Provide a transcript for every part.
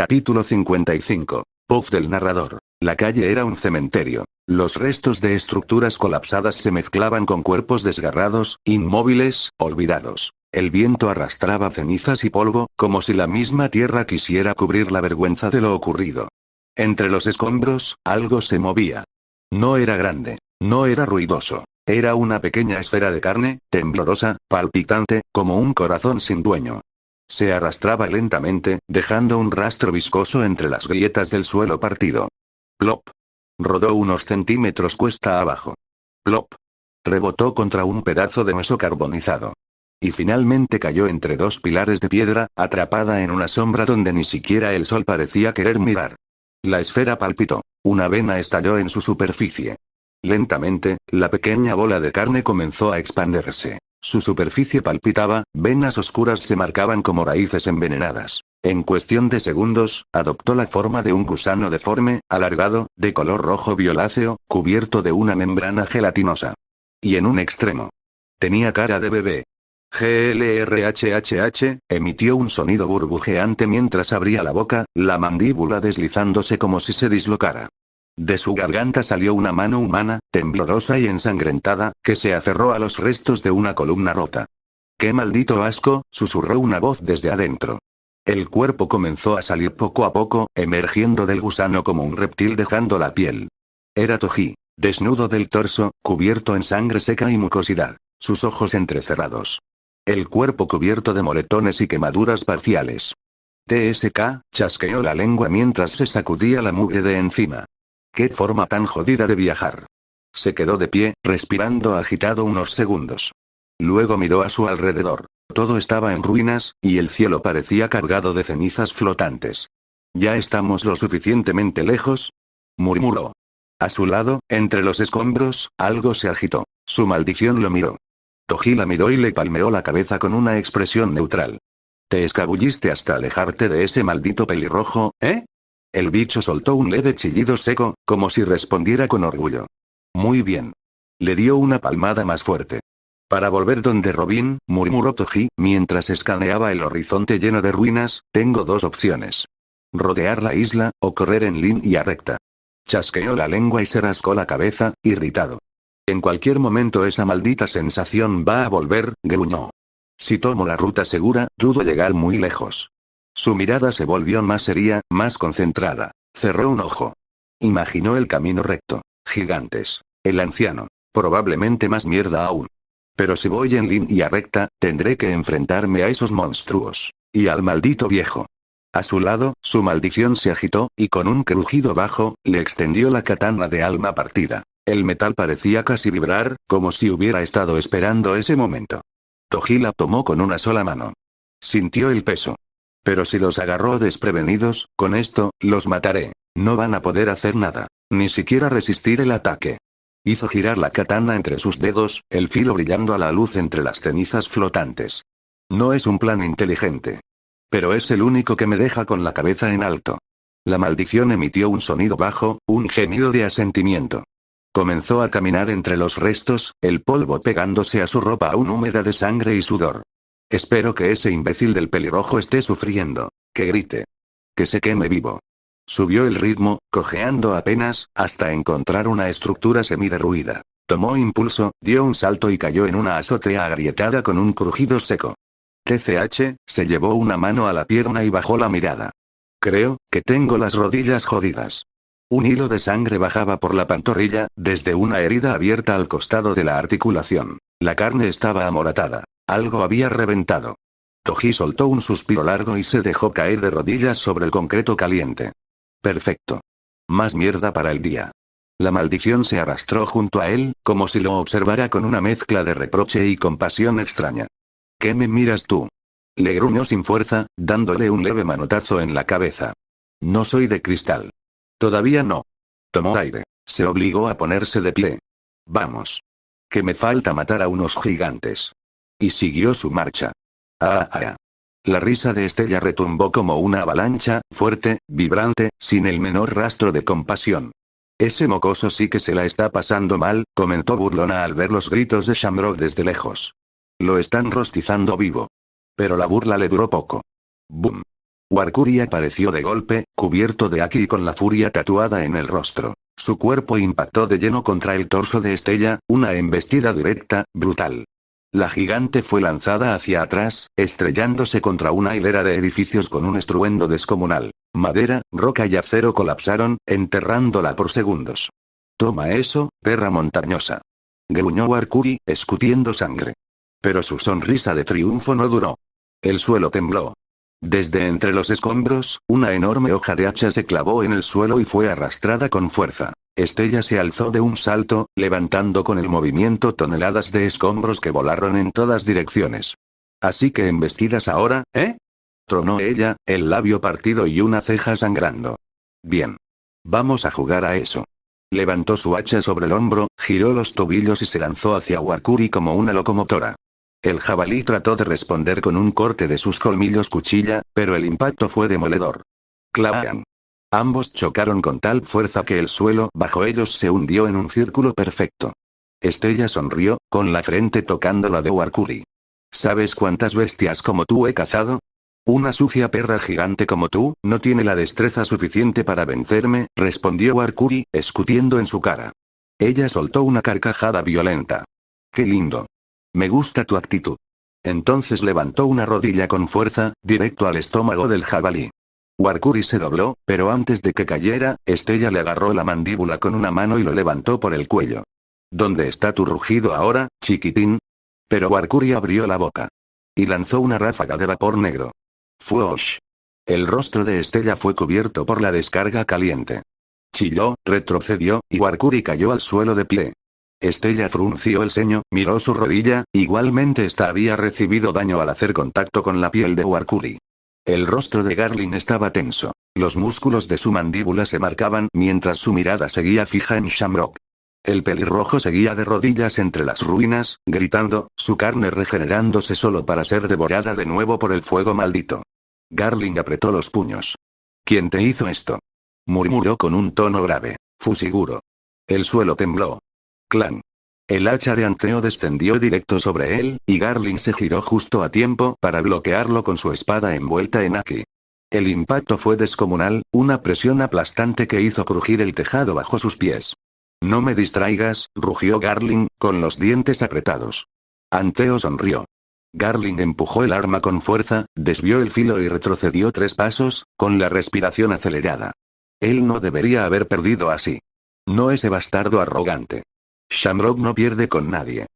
Capítulo 55. Voz del narrador. La calle era un cementerio. Los restos de estructuras colapsadas se mezclaban con cuerpos desgarrados, inmóviles, olvidados. El viento arrastraba cenizas y polvo, como si la misma tierra quisiera cubrir la vergüenza de lo ocurrido. Entre los escombros, algo se movía. No era grande. No era ruidoso. Era una pequeña esfera de carne, temblorosa, palpitante, como un corazón sin dueño. Se arrastraba lentamente, dejando un rastro viscoso entre las grietas del suelo partido. Plop. Rodó unos centímetros cuesta abajo. Plop. Rebotó contra un pedazo de hueso carbonizado. Y finalmente cayó entre dos pilares de piedra, atrapada en una sombra donde ni siquiera el sol parecía querer mirar. La esfera palpitó. Una vena estalló en su superficie. Lentamente, la pequeña bola de carne comenzó a expandirse. Su superficie palpitaba, venas oscuras se marcaban como raíces envenenadas. En cuestión de segundos, adoptó la forma de un gusano deforme, alargado, de color rojo violáceo, cubierto de una membrana gelatinosa. Y en un extremo. Tenía cara de bebé. GLRHHH, emitió un sonido burbujeante mientras abría la boca, la mandíbula deslizándose como si se dislocara. De su garganta salió una mano humana, temblorosa y ensangrentada, que se aferró a los restos de una columna rota. ¡Qué maldito asco!, susurró una voz desde adentro. El cuerpo comenzó a salir poco a poco, emergiendo del gusano como un reptil dejando la piel. Era Toji, desnudo del torso, cubierto en sangre seca y mucosidad, sus ojos entrecerrados. El cuerpo cubierto de moretones y quemaduras parciales. TSK, chasqueó la lengua mientras se sacudía la mugre de encima. ¡Qué forma tan jodida de viajar! Se quedó de pie, respirando agitado unos segundos. Luego miró a su alrededor. Todo estaba en ruinas, y el cielo parecía cargado de cenizas flotantes. ¿Ya estamos lo suficientemente lejos?, murmuró. A su lado, entre los escombros, algo se agitó. Su maldición lo miró. Toji la miró y le palmeó la cabeza con una expresión neutral. ¿Te escabulliste hasta alejarte de ese maldito pelirrojo, eh? El bicho soltó un leve chillido seco, como si respondiera con orgullo. Muy bien. Le dio una palmada más fuerte. Para volver donde Robin, murmuró Toji, mientras escaneaba el horizonte lleno de ruinas, tengo dos opciones. Rodear la isla, o correr en línea recta. Chasqueó la lengua y se rascó la cabeza, irritado. En cualquier momento esa maldita sensación va a volver, gruñó. Si tomo la ruta segura, dudo llegar muy lejos. Su mirada se volvió más seria, más concentrada. Cerró un ojo. Imaginó el camino recto. Gigantes. El anciano. Probablemente más mierda aún. Pero si voy en línea recta, tendré que enfrentarme a esos monstruos. Y al maldito viejo. A su lado, su maldición se agitó, y con un crujido bajo, le extendió la katana de alma partida. El metal parecía casi vibrar, como si hubiera estado esperando ese momento. Toji la tomó con una sola mano. Sintió el peso. Pero si los agarró desprevenidos, con esto, los mataré. No van a poder hacer nada. Ni siquiera resistir el ataque. Hizo girar la katana entre sus dedos, el filo brillando a la luz entre las cenizas flotantes. No es un plan inteligente. Pero es el único que me deja con la cabeza en alto. La maldición emitió un sonido bajo, un gemido de asentimiento. Comenzó a caminar entre los restos, el polvo pegándose a su ropa aún húmeda de sangre y sudor. Espero que ese imbécil del pelirrojo esté sufriendo. Que grite. Que se queme vivo. Subió el ritmo, cojeando apenas, hasta encontrar una estructura semiderruida. Tomó impulso, dio un salto y cayó en una azotea agrietada con un crujido seco. TCH, se llevó una mano a la pierna y bajó la mirada. Creo que tengo las rodillas jodidas. Un hilo de sangre bajaba por la pantorrilla, desde una herida abierta al costado de la articulación. La carne estaba amoratada. Algo había reventado. Toji soltó un suspiro largo y se dejó caer de rodillas sobre el concreto caliente. Perfecto. Más mierda para el día. La maldición se arrastró junto a él, como si lo observara con una mezcla de reproche y compasión extraña. ¿Qué me miras tú?, le gruñó sin fuerza, dándole un leve manotazo en la cabeza. No soy de cristal. Todavía no. Tomó aire. Se obligó a ponerse de pie. Vamos. Que me falta matar a unos gigantes. Y siguió su marcha. La risa de Estella retumbó como una avalancha, fuerte, vibrante, sin el menor rastro de compasión. Ese mocoso sí que se la está pasando mal, comentó burlona al ver los gritos de Shamrock desde lejos. Lo están rostizando vivo. Pero la burla le duró poco. ¡Bum! Warkuri apareció de golpe, cubierto de Aki y con la furia tatuada en el rostro. Su cuerpo impactó de lleno contra el torso de Estella, una embestida directa, brutal. La gigante fue lanzada hacia atrás, estrellándose contra una hilera de edificios con un estruendo descomunal. Madera, roca y acero colapsaron, enterrándola por segundos. «Toma eso, perra montañosa», gruñó Warkuri, escupiendo sangre. Pero su sonrisa de triunfo no duró. El suelo tembló. Desde entre los escombros, una enorme hoja de hacha se clavó en el suelo y fue arrastrada con fuerza. Estella se alzó de un salto, levantando con el movimiento toneladas de escombros que volaron en todas direcciones. «Así que embestidas ahora, ¿eh?», tronó ella, el labio partido y una ceja sangrando. «Bien. Vamos a jugar a eso». Levantó su hacha sobre el hombro, giró los tobillos y se lanzó hacia Warkuri como una locomotora. El jabalí trató de responder con un corte de sus colmillos cuchilla, pero el impacto fue demoledor. ¡Clavan! Ambos chocaron con tal fuerza que el suelo bajo ellos se hundió en un círculo perfecto. Estella sonrió, con la frente tocando la de Warkuri. ¿Sabes cuántas bestias como tú he cazado? Una sucia perra gigante como tú, no tiene la destreza suficiente para vencerme, respondió Warkuri, escupiendo en su cara. Ella soltó una carcajada violenta. ¡Qué lindo! Me gusta tu actitud. Entonces levantó una rodilla con fuerza, directo al estómago del jabalí. Warkuri se dobló, pero antes de que cayera, Estella le agarró la mandíbula con una mano y lo levantó por el cuello. ¿Dónde está tu rugido ahora, chiquitín? Pero Warkuri abrió la boca. Y lanzó una ráfaga de vapor negro. ¡Fuosh! El rostro de Estella fue cubierto por la descarga caliente. Chilló, retrocedió, y Warkuri cayó al suelo de pie. Estella frunció el ceño, miró su rodilla, igualmente esta había recibido daño al hacer contacto con la piel de Warkuri. El rostro de Garling estaba tenso. Los músculos de su mandíbula se marcaban mientras su mirada seguía fija en Shamrock. El pelirrojo seguía de rodillas entre las ruinas, gritando, su carne regenerándose solo para ser devorada de nuevo por el fuego maldito. Garling apretó los puños. ¿Quién te hizo esto?, murmuró con un tono grave. Fusiguro. El suelo tembló. Clan. El hacha de Anteo descendió directo sobre él, y Garling se giró justo a tiempo para bloquearlo con su espada envuelta en Aki. El impacto fue descomunal, una presión aplastante que hizo crujir el tejado bajo sus pies. No me distraigas, rugió Garling, con los dientes apretados. Anteo sonrió. Garling empujó el arma con fuerza, desvió el filo y retrocedió 3 pasos, con la respiración acelerada. Él no debería haber perdido así. No ese bastardo arrogante. Shamrock no pierde con nadie.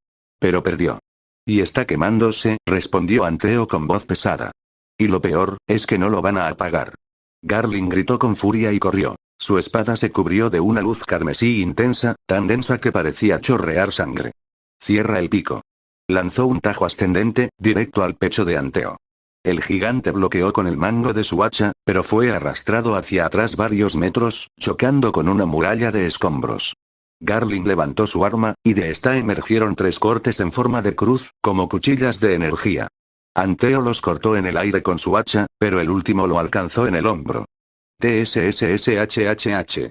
Pero perdió. Y está quemándose, respondió Anteo con voz pesada. Y lo peor, es que no lo van a apagar. Garling gritó con furia y corrió. Su espada se cubrió de una luz carmesí intensa, tan densa que parecía chorrear sangre. Cierra el pico. Lanzó un tajo ascendente, directo al pecho de Anteo. El gigante bloqueó con el mango de su hacha, pero fue arrastrado hacia atrás varios metros, chocando con una muralla de escombros. Garling levantó su arma, y de esta emergieron 3 cortes en forma de cruz, como cuchillas de energía. Anteo los cortó en el aire con su hacha, pero el último lo alcanzó en el hombro. TSSSHHH.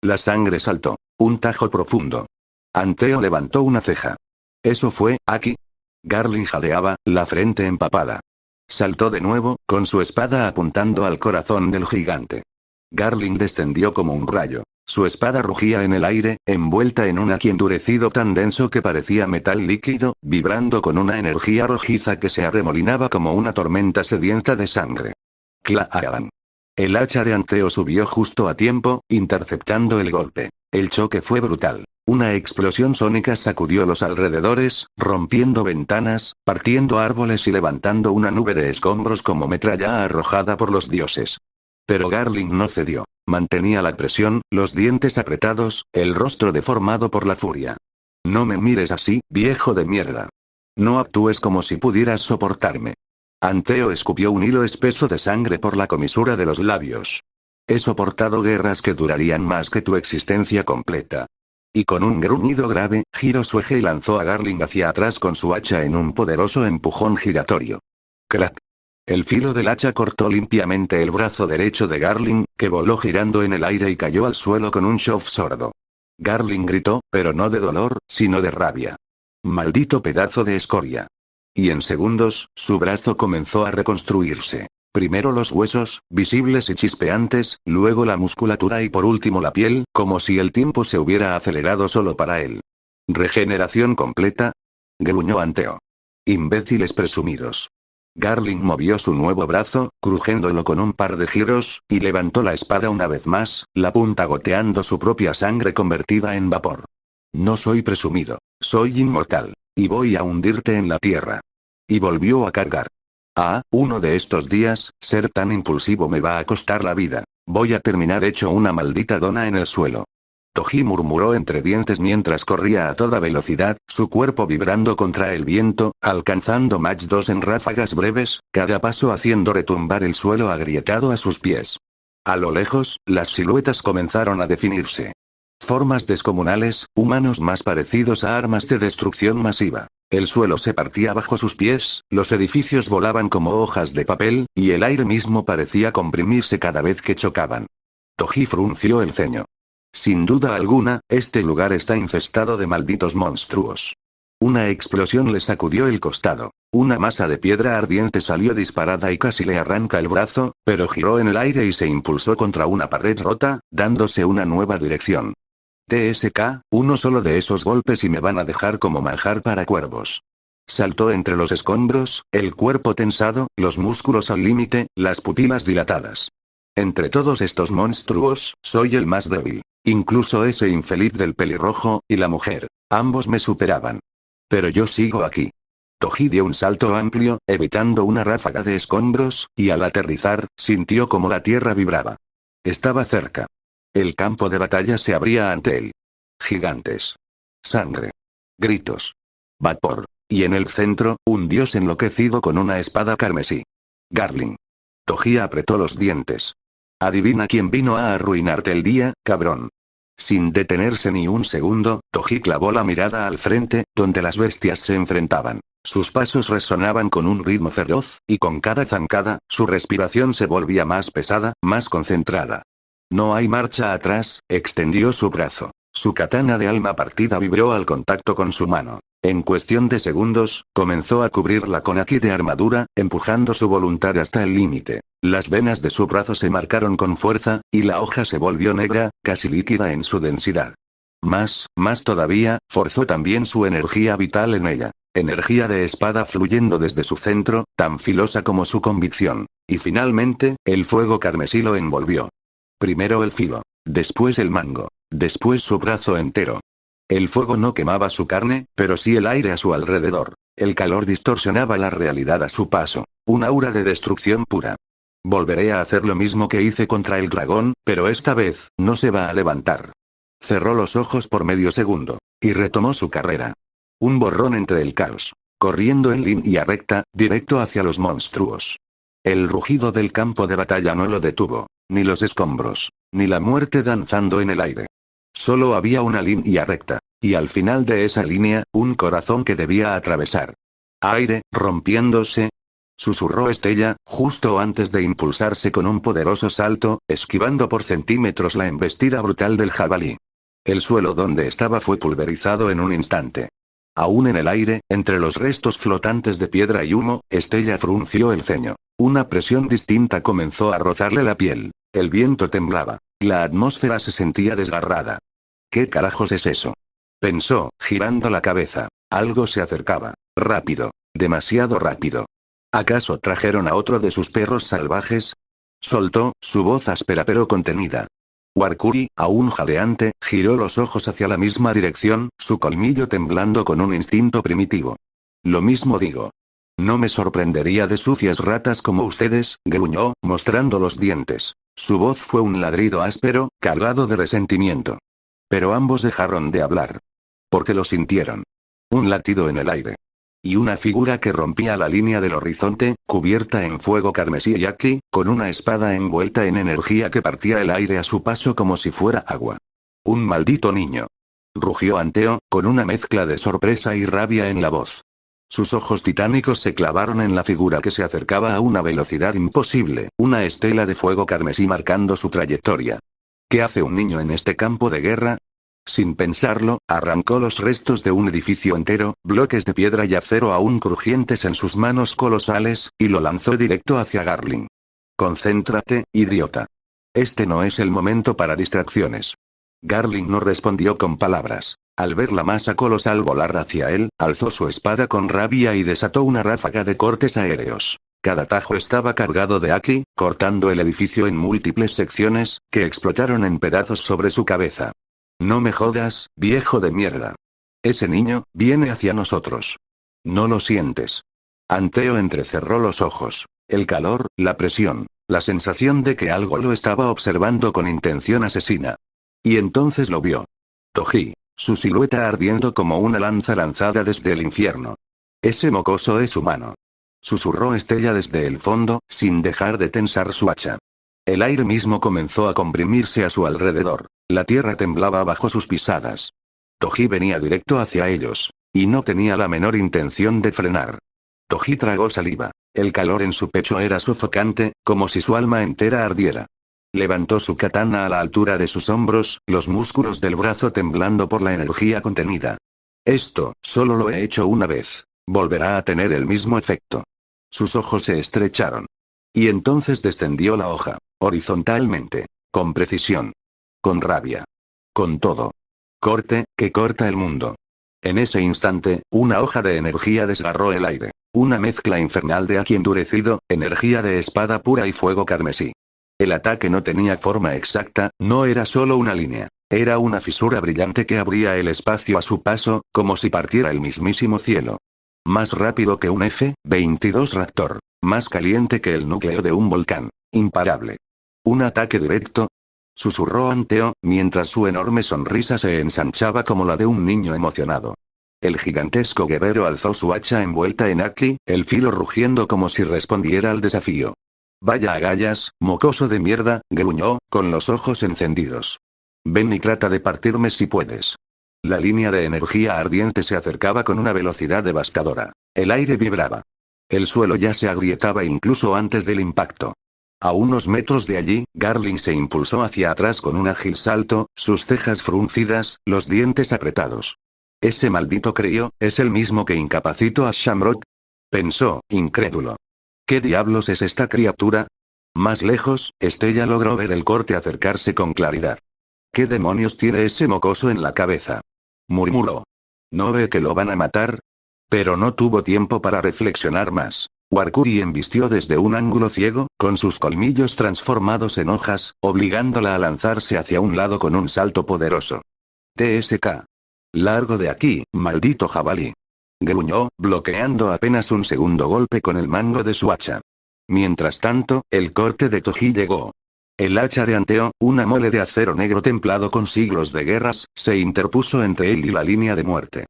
La sangre saltó. Un tajo profundo. Anteo levantó una ceja. ¿Eso fue, Aki? Garling jadeaba, la frente empapada. Saltó de nuevo, con su espada apuntando al corazón del gigante. Garling descendió como un rayo. Su espada rugía en el aire, envuelta en un haki endurecido tan denso que parecía metal líquido, vibrando con una energía rojiza que se arremolinaba como una tormenta sedienta de sangre. ¡Claaban! El hacha de Anteo subió justo a tiempo, interceptando el golpe. El choque fue brutal. Una explosión sónica sacudió los alrededores, rompiendo ventanas, partiendo árboles y levantando una nube de escombros como metralla arrojada por los dioses. Pero Garling no cedió. Mantenía la presión, los dientes apretados, el rostro deformado por la furia. No me mires así, viejo de mierda. No actúes como si pudieras soportarme. Anteo escupió un hilo espeso de sangre por la comisura de los labios. He soportado guerras que durarían más que tu existencia completa. Y con un gruñido grave, giró su eje y lanzó a Garling hacia atrás con su hacha en un poderoso empujón giratorio. ¡Crack! El filo del hacha cortó limpiamente el brazo derecho de Garling, que voló girando en el aire y cayó al suelo con un shof sordo. Garling gritó, pero no de dolor, sino de rabia. ¡Maldito pedazo de escoria! Y en segundos, su brazo comenzó a reconstruirse. Primero los huesos, visibles y chispeantes, luego la musculatura y por último la piel, como si el tiempo se hubiera acelerado solo para él. ¿Regeneración completa? Gruñó Anteo. Imbéciles presumidos. Garling movió su nuevo brazo, crujiéndolo con un par de giros, y levantó la espada una vez más, la punta goteando su propia sangre convertida en vapor. No soy presumido, soy inmortal, y voy a hundirte en la tierra. Y volvió a cargar. Uno de estos días, ser tan impulsivo me va a costar la vida. Voy a terminar hecho una maldita dona en el suelo. Toji murmuró entre dientes mientras corría a toda velocidad, su cuerpo vibrando contra el viento, alcanzando Mach 2 en ráfagas breves, cada paso haciendo retumbar el suelo agrietado a sus pies. A lo lejos, las siluetas comenzaron a definirse. Formas descomunales, humanos más parecidos a armas de destrucción masiva. El suelo se partía bajo sus pies, los edificios volaban como hojas de papel, y el aire mismo parecía comprimirse cada vez que chocaban. Toji frunció el ceño. Sin duda alguna, este lugar está infestado de malditos monstruos. Una explosión le sacudió el costado. Una masa de piedra ardiente salió disparada y casi le arranca el brazo, pero giró en el aire y se impulsó contra una pared rota, dándose una nueva dirección. TSK, uno solo de esos golpes y me van a dejar como manjar para cuervos. Saltó entre los escombros, el cuerpo tensado, los músculos al límite, las pupilas dilatadas. Entre todos estos monstruos, soy el más débil. Incluso ese infeliz del pelirrojo, y la mujer. Ambos me superaban. Pero yo sigo aquí. Toji dio un salto amplio, evitando una ráfaga de escombros, y al aterrizar, sintió como la tierra vibraba. Estaba cerca. El campo de batalla se abría ante él. Gigantes. Sangre. Gritos. Vapor. Y en el centro, un dios enloquecido con una espada carmesí. Garling. Toji apretó los dientes. Adivina quién vino a arruinarte el día, cabrón. Sin detenerse ni un segundo, Toji clavó la mirada al frente, donde las bestias se enfrentaban. Sus pasos resonaban con un ritmo feroz, y con cada zancada, su respiración se volvía más pesada, más concentrada. No hay marcha atrás, extendió su brazo. Su katana de alma partida vibró al contacto con su mano. En cuestión de segundos, comenzó a cubrirla con haki de armadura, empujando su voluntad hasta el límite. Las venas de su brazo se marcaron con fuerza, y la hoja se volvió negra, casi líquida en su densidad. Más todavía, forzó también su energía vital en ella. Energía de espada fluyendo desde su centro, tan filosa como su convicción. Y finalmente, el fuego carmesí lo envolvió. Primero el filo. Después el mango. Después su brazo entero. El fuego no quemaba su carne, pero sí el aire a su alrededor. El calor distorsionaba la realidad a su paso. Un aura de destrucción pura. Volveré a hacer lo mismo que hice contra el dragón, pero esta vez, no se va a levantar. Cerró los ojos por medio segundo. Y retomó su carrera. Un borrón entre el caos. Corriendo en línea recta, directo hacia los monstruos. El rugido del campo de batalla no lo detuvo. Ni los escombros. Ni la muerte danzando en el aire. Solo había una línea recta. Y al final de esa línea, un corazón que debía atravesar. Aire, rompiéndose. Susurró Estella, justo antes de impulsarse con un poderoso salto, esquivando por centímetros la embestida brutal del jabalí. El suelo donde estaba fue pulverizado en un instante. Aún en el aire, entre los restos flotantes de piedra y humo, Estella frunció el ceño. Una presión distinta comenzó a rozarle la piel. El viento temblaba. La atmósfera se sentía desgarrada. ¿Qué carajos es eso? Pensó, girando la cabeza. Algo se acercaba. Rápido. Demasiado rápido. ¿Acaso trajeron a otro de sus perros salvajes? Soltó, su voz áspera pero contenida. Warkuri, aún jadeante, giró los ojos hacia la misma dirección, su colmillo temblando con un instinto primitivo. Lo mismo digo. No me sorprendería de sucias ratas como ustedes, gruñó, mostrando los dientes. Su voz fue un ladrido áspero, cargado de resentimiento. Pero ambos dejaron de hablar. Porque lo sintieron. Un latido en el aire. Y una figura que rompía la línea del horizonte, cubierta en fuego carmesí y aquí, con una espada envuelta en energía que partía el aire a su paso como si fuera agua. Un maldito niño. Rugió Anteo, con una mezcla de sorpresa y rabia en la voz. Sus ojos titánicos se clavaron en la figura que se acercaba a una velocidad imposible, una estela de fuego carmesí marcando su trayectoria. ¿Qué hace un niño en este campo de guerra? Sin pensarlo, arrancó los restos de un edificio entero, bloques de piedra y acero aún crujientes en sus manos colosales, y lo lanzó directo hacia Garling. Concéntrate, idiota. Este no es el momento para distracciones. Garling no respondió con palabras. Al ver la masa colosal volar hacia él, alzó su espada con rabia y desató una ráfaga de cortes aéreos. Cada tajo estaba cargado de Aki, cortando el edificio en múltiples secciones, que explotaron en pedazos sobre su cabeza. No me jodas, viejo de mierda. Ese niño, viene hacia nosotros. ¿No lo sientes? Anteo entrecerró los ojos. El calor, la presión, la sensación de que algo lo estaba observando con intención asesina. Y entonces lo vio. Toji, su silueta ardiendo como una lanza lanzada desde el infierno. Ese mocoso es humano. Susurró Estella desde el fondo, sin dejar de tensar su hacha. El aire mismo comenzó a comprimirse a su alrededor. La tierra temblaba bajo sus pisadas. Toji venía directo hacia ellos. Y no tenía la menor intención de frenar. Toji tragó saliva. El calor en su pecho era sofocante, como si su alma entera ardiera. Levantó su katana a la altura de sus hombros, los músculos del brazo temblando por la energía contenida. Esto, solo lo he hecho una vez. Volverá a tener el mismo efecto. Sus ojos se estrecharon. Y entonces descendió la hoja, horizontalmente, con precisión. Con rabia. Con todo. Corte, que corta el mundo. En ese instante, una hoja de energía desgarró el aire. Una mezcla infernal de Aki endurecido, energía de espada pura y fuego carmesí. El ataque no tenía forma exacta, no era solo una línea. Era una fisura brillante que abría el espacio a su paso, como si partiera el mismísimo cielo. Más rápido que un F-22 Raptor. Más caliente que el núcleo de un volcán. Imparable. ¿Un ataque directo? Susurró Anteo, mientras su enorme sonrisa se ensanchaba como la de un niño emocionado. El gigantesco guerrero alzó su hacha envuelta en Aki, el filo rugiendo como si respondiera al desafío. Vaya agallas, mocoso de mierda, gruñó, con los ojos encendidos. Ven y trata de partirme si puedes. La línea de energía ardiente se acercaba con una velocidad devastadora. El aire vibraba. El suelo ya se agrietaba incluso antes del impacto. A unos metros de allí, Garling se impulsó hacia atrás con un ágil salto, sus cejas fruncidas, los dientes apretados. Ese maldito crío, ¿es el mismo que incapacitó a Shamrock? Pensó, incrédulo. ¿Qué diablos es esta criatura? Más lejos, Estella logró ver el corte acercarse con claridad. ¿Qué demonios tiene ese mocoso en la cabeza? Murmuró. ¿No ve que lo van a matar? Pero no tuvo tiempo para reflexionar más. Warkuri embistió desde un ángulo ciego, con sus colmillos transformados en hojas, obligándola a lanzarse hacia un lado con un salto poderoso. TSK. Largo de aquí, maldito jabalí. Gruñó, bloqueando apenas un segundo golpe con el mango de su hacha. Mientras tanto, el corte de Toji llegó. El hacha de Anteo, una mole de acero negro templado con siglos de guerras, se interpuso entre él y la línea de muerte.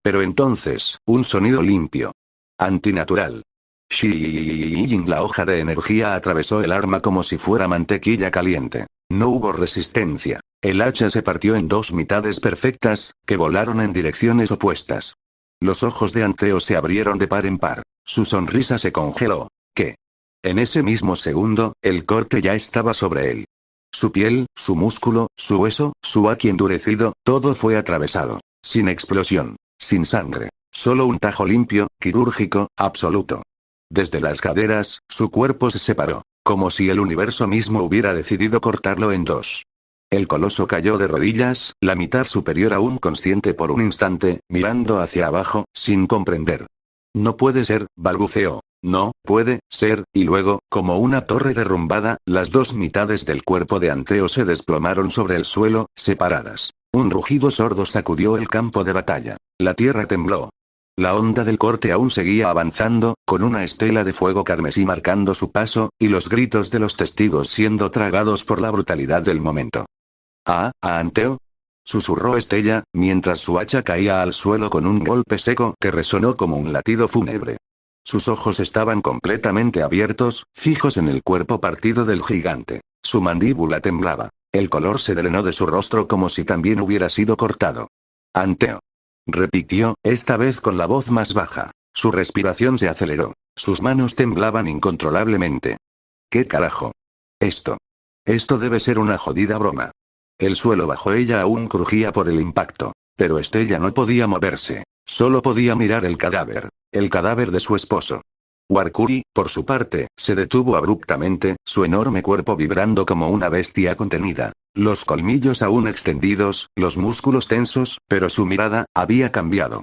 Pero entonces, un sonido limpio. Antinatural. Shing, la hoja de energía atravesó el arma como si fuera mantequilla caliente. No hubo resistencia. El hacha se partió en dos mitades perfectas, que volaron en direcciones opuestas. Los ojos de Anteo se abrieron de par en par. Su sonrisa se congeló. ¿Qué? En ese mismo segundo, el corte ya estaba sobre él. Su piel, su músculo, su hueso, su Aki endurecido, todo fue atravesado. Sin explosión. Sin sangre. Solo un tajo limpio, quirúrgico, absoluto. Desde las caderas, su cuerpo se separó. Como si el universo mismo hubiera decidido cortarlo en dos. El coloso cayó de rodillas, la mitad superior aún consciente por un instante, mirando hacia abajo, sin comprender. No puede ser, balbuceó. No, puede ser, y luego, como una torre derrumbada, las dos mitades del cuerpo de Anteo se desplomaron sobre el suelo, separadas. Un rugido sordo sacudió el campo de batalla. La tierra tembló. La onda del corte aún seguía avanzando, con una estela de fuego carmesí marcando su paso, y los gritos de los testigos siendo tragados por la brutalidad del momento. ¿A Anteo? Susurró Estella, mientras su hacha caía al suelo con un golpe seco que resonó como un latido fúnebre. Sus ojos estaban completamente abiertos, fijos en el cuerpo partido del gigante. Su mandíbula temblaba. El color se drenó de su rostro como si también hubiera sido cortado. Anteo. Repitió, esta vez con la voz más baja. Su respiración se aceleró. Sus manos temblaban incontrolablemente. ¿Qué carajo? Esto debe ser una jodida broma. El suelo bajo ella aún crujía por el impacto. Pero Estella no podía moverse. Solo podía mirar el cadáver. El cadáver de su esposo. Warkuri, por su parte, se detuvo abruptamente, su enorme cuerpo vibrando como una bestia contenida. Los colmillos aún extendidos, los músculos tensos, pero su mirada había cambiado.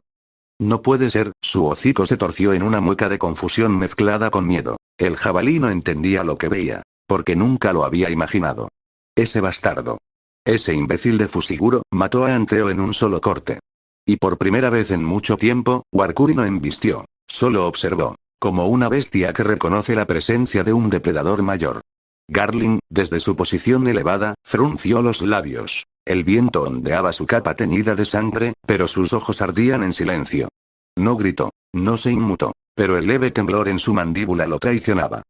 No puede ser, su hocico se torció en una mueca de confusión mezclada con miedo. El jabalí no entendía lo que veía, porque nunca lo había imaginado. Ese bastardo. Ese imbécil de Fushiguro, mató a Anteo en un solo corte. Y por primera vez en mucho tiempo, Warkuri no embistió, solo observó, como una bestia que reconoce la presencia de un depredador mayor. Garling, desde su posición elevada, frunció los labios. El viento ondeaba su capa teñida de sangre, pero sus ojos ardían en silencio. No gritó, no se inmutó, pero el leve temblor en su mandíbula lo traicionaba.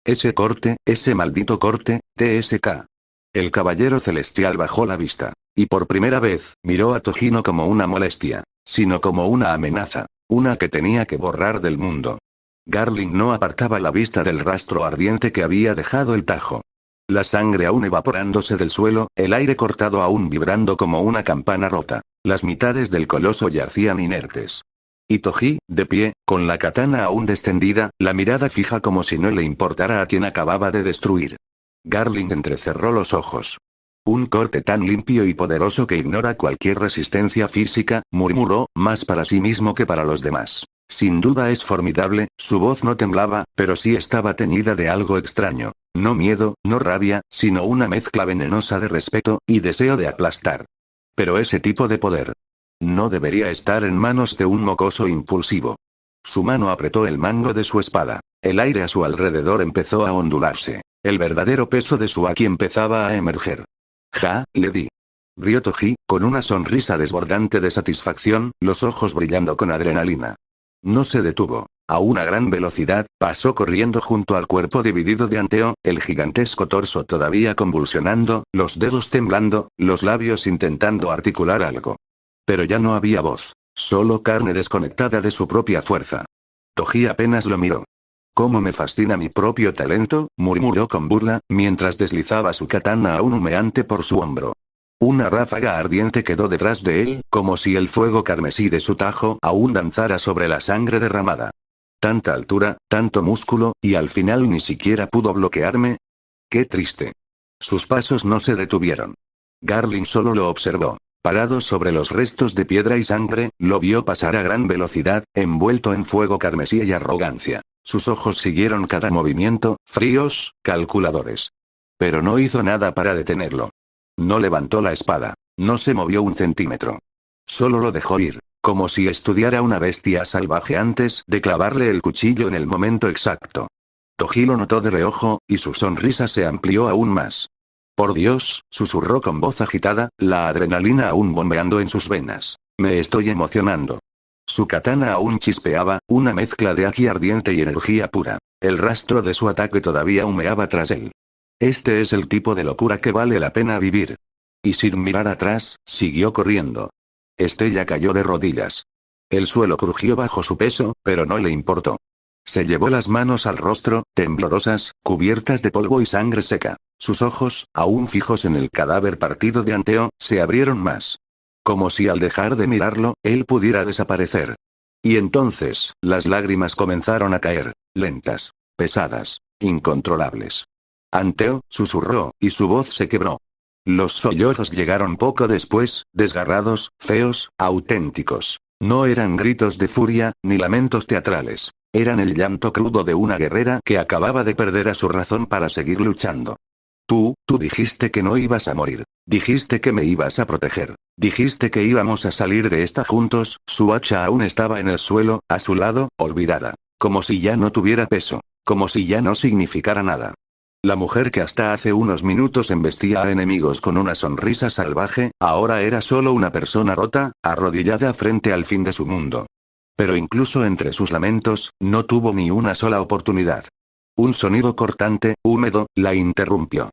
Ese corte, ese maldito corte, TSK. El caballero celestial bajó la vista, y por primera vez, miró a Toji no como una molestia, sino como una amenaza, una que tenía que borrar del mundo. Garling no apartaba la vista del rastro ardiente que había dejado el tajo. La sangre aún evaporándose del suelo, el aire cortado aún vibrando como una campana rota. Las mitades del coloso yacían inertes. Y Toji, de pie, con la katana aún descendida, la mirada fija como si no le importara a quien acababa de destruir. Garling entrecerró los ojos. Un corte tan limpio y poderoso que ignora cualquier resistencia física, murmuró, más para sí mismo que para los demás. Sin duda es formidable, su voz no temblaba, pero sí estaba teñida de algo extraño. No miedo, no rabia, sino una mezcla venenosa de respeto y deseo de aplastar. Pero ese tipo de poder no debería estar en manos de un mocoso impulsivo. Su mano apretó el mango de su espada. El aire a su alrededor empezó a ondularse. El verdadero peso de su haki empezaba a emerger. Ja, le di. Rió Toji, con una sonrisa desbordante de satisfacción, los ojos brillando con adrenalina. No se detuvo. A una gran velocidad, pasó corriendo junto al cuerpo dividido de Anteo, el gigantesco torso todavía convulsionando, los dedos temblando, los labios intentando articular algo. Pero ya no había voz, solo carne desconectada de su propia fuerza. Toji apenas lo miró. «¿Cómo me fascina mi propio talento?», murmuró con burla, mientras deslizaba su katana aún humeante por su hombro. Una ráfaga ardiente quedó detrás de él, como si el fuego carmesí de su tajo aún danzara sobre la sangre derramada. Tanta altura, tanto músculo, y al final ni siquiera pudo bloquearme. ¡Qué triste! Sus pasos no se detuvieron. Garling solo lo observó. Parado sobre los restos de piedra y sangre, lo vio pasar a gran velocidad, envuelto en fuego carmesí y arrogancia. Sus ojos siguieron cada movimiento, fríos, calculadores. Pero no hizo nada para detenerlo. No levantó la espada. No se movió un centímetro. Solo lo dejó ir, como si estudiara una bestia salvaje antes de clavarle el cuchillo en el momento exacto. Toji lo notó de reojo, y su sonrisa se amplió aún más. «Por Dios», susurró con voz agitada, la adrenalina aún bombeando en sus venas. «Me estoy emocionando». Su katana aún chispeaba, una mezcla de haki ardiente y energía pura. El rastro de su ataque todavía humeaba tras él. Este es el tipo de locura que vale la pena vivir. Y sin mirar atrás, siguió corriendo. Estella cayó de rodillas. El suelo crujió bajo su peso, pero no le importó. Se llevó las manos al rostro, temblorosas, cubiertas de polvo y sangre seca. Sus ojos, aún fijos en el cadáver partido de Anteo, se abrieron más. Como si al dejar de mirarlo, él pudiera desaparecer. Y entonces, las lágrimas comenzaron a caer, lentas, pesadas, incontrolables. «Anteo», susurró, y su voz se quebró. Los sollozos llegaron poco después, desgarrados, feos, auténticos. No eran gritos de furia, ni lamentos teatrales. Eran el llanto crudo de una guerrera que acababa de perder a su razón para seguir luchando. Tú dijiste que no ibas a morir. Dijiste que me ibas a proteger. Dijiste que íbamos a salir de esta juntos. Su hacha aún estaba en el suelo, a su lado, olvidada. Como si ya no tuviera peso. Como si ya no significara nada. La mujer que hasta hace unos minutos embestía a enemigos con una sonrisa salvaje, ahora era solo una persona rota, arrodillada frente al fin de su mundo. Pero incluso entre sus lamentos, no tuvo ni una sola oportunidad. Un sonido cortante, húmedo, la interrumpió.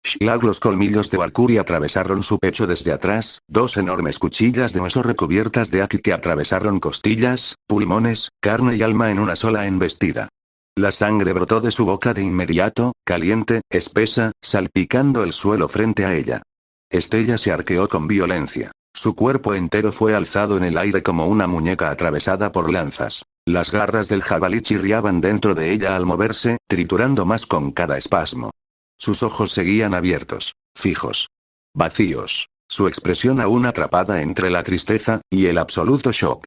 Shlag, los colmillos de Warkuri atravesaron su pecho desde atrás, dos enormes cuchillas de hueso recubiertas de haki que atravesaron costillas, pulmones, carne y alma en una sola embestida. La sangre brotó de su boca de inmediato, caliente, espesa, salpicando el suelo frente a ella. Estella se arqueó con violencia. Su cuerpo entero fue alzado en el aire como una muñeca atravesada por lanzas. Las garras del jabalí chirriaban dentro de ella al moverse, triturando más con cada espasmo. Sus ojos seguían abiertos, fijos, vacíos, su expresión aún atrapada entre la tristeza y el absoluto shock.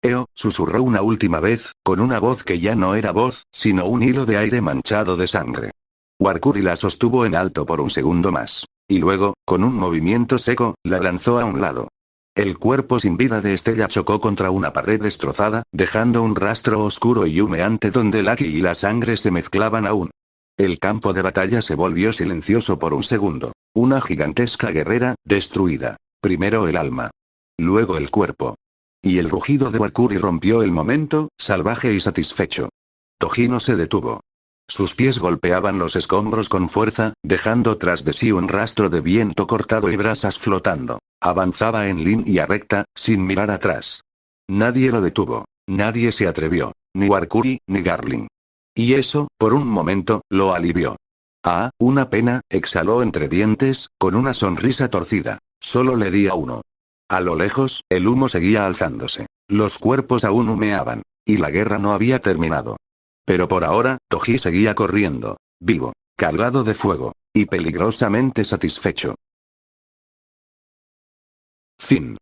Eo, susurró una última vez, con una voz que ya no era voz, sino un hilo de aire manchado de sangre. Warkuri la sostuvo en alto por un segundo más. Y luego, con un movimiento seco, la lanzó a un lado. El cuerpo sin vida de Estella chocó contra una pared destrozada, dejando un rastro oscuro y humeante donde el aki y la sangre se mezclaban aún. El campo de batalla se volvió silencioso por un segundo. Una gigantesca guerrera, destruida. Primero el alma. Luego el cuerpo. Y el rugido de Warkuri rompió el momento, salvaje y satisfecho. Toji no se detuvo. Sus pies golpeaban los escombros con fuerza, dejando tras de sí un rastro de viento cortado y brasas flotando. Avanzaba en línea recta, sin mirar atrás. Nadie lo detuvo. Nadie se atrevió. Ni Warkuri, ni Garling. Y eso, por un momento, lo alivió. Ah, una pena, exhaló entre dientes, con una sonrisa torcida. Solo le di a uno. A lo lejos, el humo seguía alzándose. Los cuerpos aún humeaban. Y la guerra no había terminado. Pero por ahora, Toji seguía corriendo. Vivo. Cargado de fuego. Y peligrosamente satisfecho. Fin.